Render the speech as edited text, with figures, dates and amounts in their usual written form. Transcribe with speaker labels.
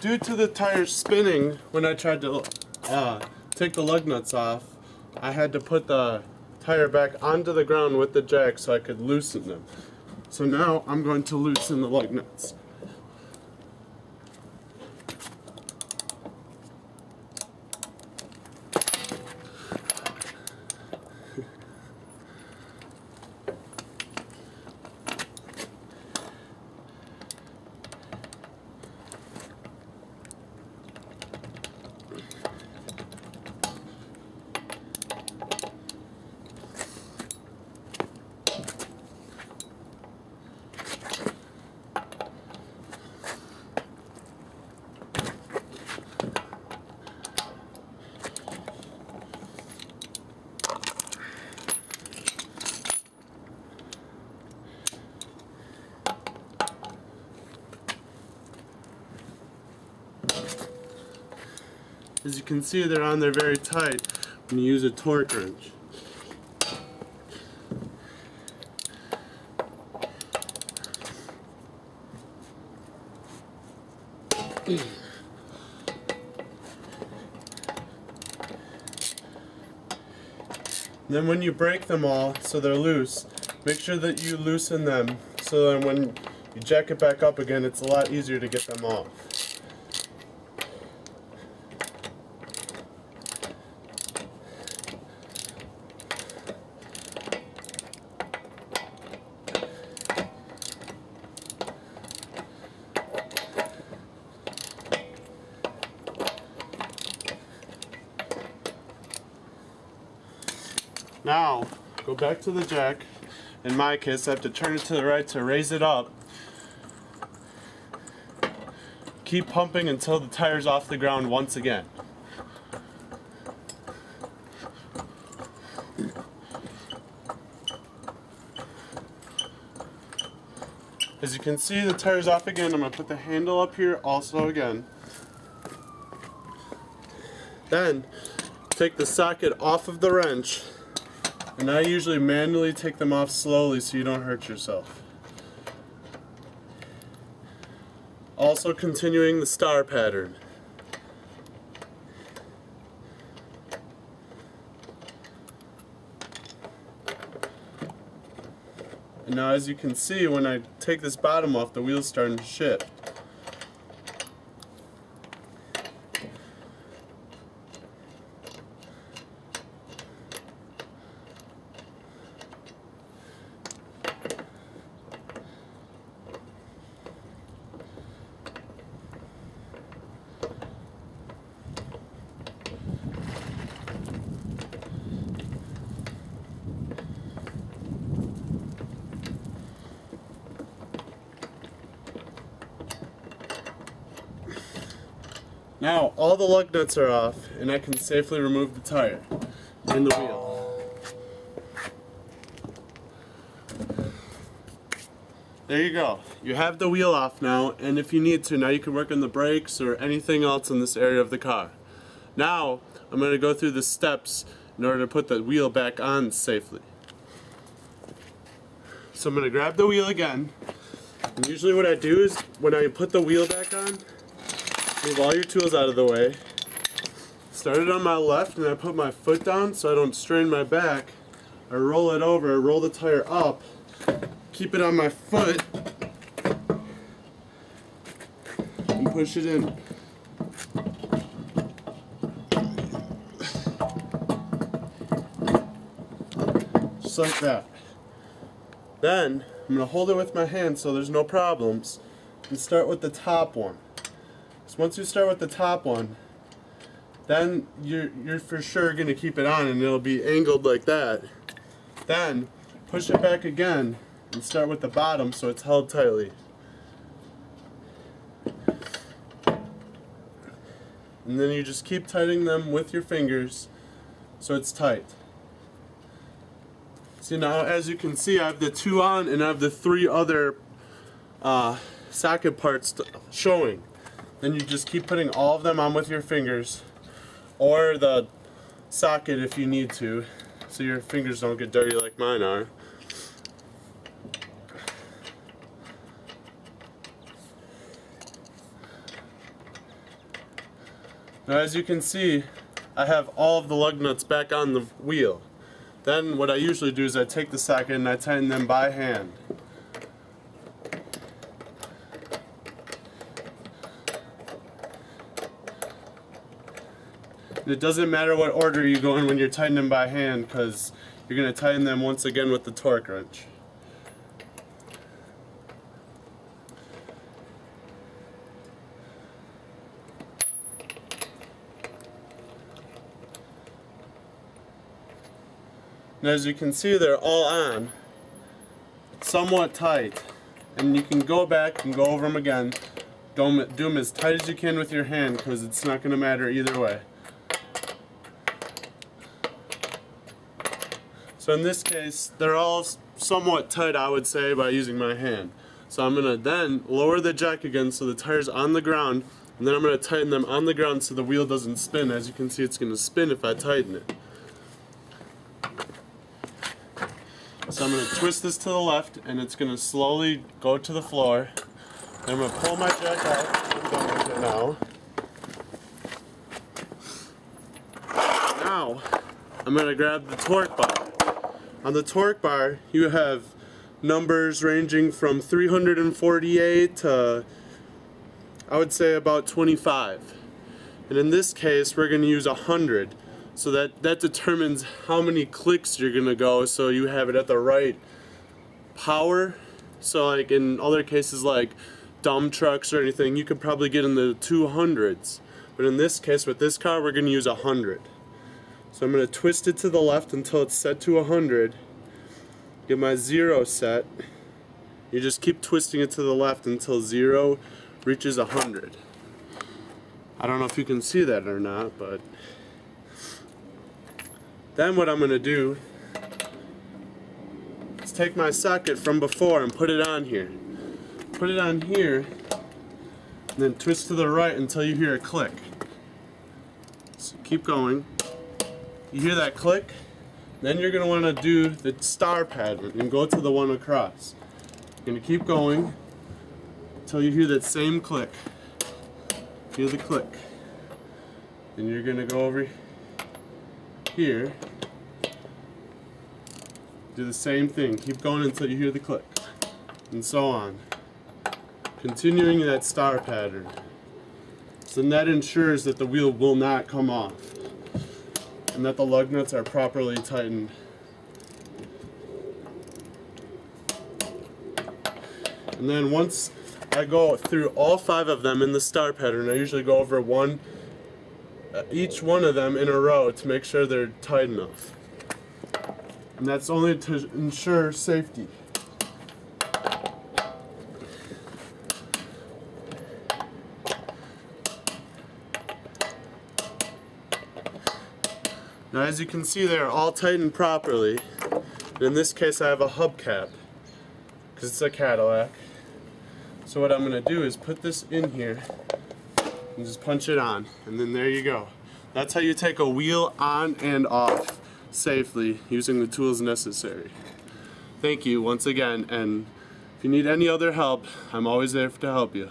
Speaker 1: due to the tires spinning when I tried to take the lug nuts off, I had to put the tire back onto the ground with the jack so I could loosen them. So now I'm going to loosen the lug nuts. As you can see, they're on there very tight when you use a torque wrench. Then when you break them all so they're loose, make sure that you loosen them so that when you jack it back up again, it's a lot easier to get them off. Now, go back to the jack. In my case, I have to turn it to the right to raise it up. Keep pumping until the tire's off the ground once again. As you can see, the tire's off again. I'm going to put the handle up here also again. Then, take the socket off of the wrench. And I usually manually take them off slowly so you don't hurt yourself. Also continuing the star pattern. And now as you can see, when I take this bottom off, the wheel's starting to shift. Now all the lug nuts are off and I can safely remove the tire and the wheel. There you go. You have the wheel off now, and if you need to, now you can work on the brakes or anything else in this area of the car. Now I'm going to go through the steps in order to put the wheel back on safely. So I'm going to grab the wheel again, and usually what I do is when I put the wheel back on, move all your tools out of the way. Start it on my left and I put my foot down so I don't strain my back. I roll it over, roll the tire up, keep it on my foot, and push it in. Just like that. Then I'm going to hold it with my hand so there's no problems and start with the top one. So once you start with the top one, then you're for sure going to keep it on and it'll be angled like that. Then push it back again and start with the bottom so it's held tightly. And then you just keep tightening them with your fingers so it's tight. See, now as you can see, I have the 2 on and I have the 3 other socket parts showing. Then you just keep putting all of them on with your fingers, or the socket if you need to, so your fingers don't get dirty like mine are. Now as you can see, I have all of the lug nuts back on the wheel. Then what I usually do is I take the socket and I tighten them by hand. And it doesn't matter what order you go in when you're tightening them by hand, because you're going to tighten them once again with the torque wrench. And as you can see, they're all on, somewhat tight, and you can go back and go over them again. Do them as tight as you can with your hand, because it's not going to matter either way. So in this case, they're all somewhat tight, I would say, by using my hand. So I'm going to then lower the jack again so the tire's on the ground, and then I'm going to tighten them on the ground so the wheel doesn't spin. As you can see, it's going to spin if I tighten it. So I'm going to twist this to the left, and it's going to slowly go to the floor. And I'm going to pull my jack out. I'm done with it now. Now, I'm going to grab the torque bar. On the torque bar, you have numbers ranging from 348 to, I would say, about 25. And in this case, we're going to use 100. So that determines how many clicks you're going to go, so you have it at the right power. So like in other cases like dump trucks or anything, you could probably get in the 200s. But in this case, with this car, we're going to use 100. So I'm going to twist it to the left until it's set to 100. Get my 0 set. You just keep twisting it to the left until 0 reaches 100. I don't know if you can see that or not, but then what I'm going to do is take my socket from before and put it on here. Put it on here, and then twist to the right until you hear a click. So keep going. You hear that click? Then you're going to want to do the star pattern and go to the one across. You're going to keep going until you hear that same click. Hear the click. Then you're going to go over here, do the same thing, keep going until you hear the click, and so on, continuing that star pattern. So that ensures that the wheel will not come off and that the lug nuts are properly tightened. And then once I go through all 5 of them in the star pattern, I usually go over each one of them in a row to make sure they're tight enough. And that's only to ensure safety. Now as you can see, they are all tightened properly. And in this case I have a hubcap, because it's a Cadillac. So what I'm going to do is put this in here and just punch it on, and then there you go. That's how you take a wheel on and off safely using the tools necessary. Thank you once again, and if you need any other help, I'm always there to help you.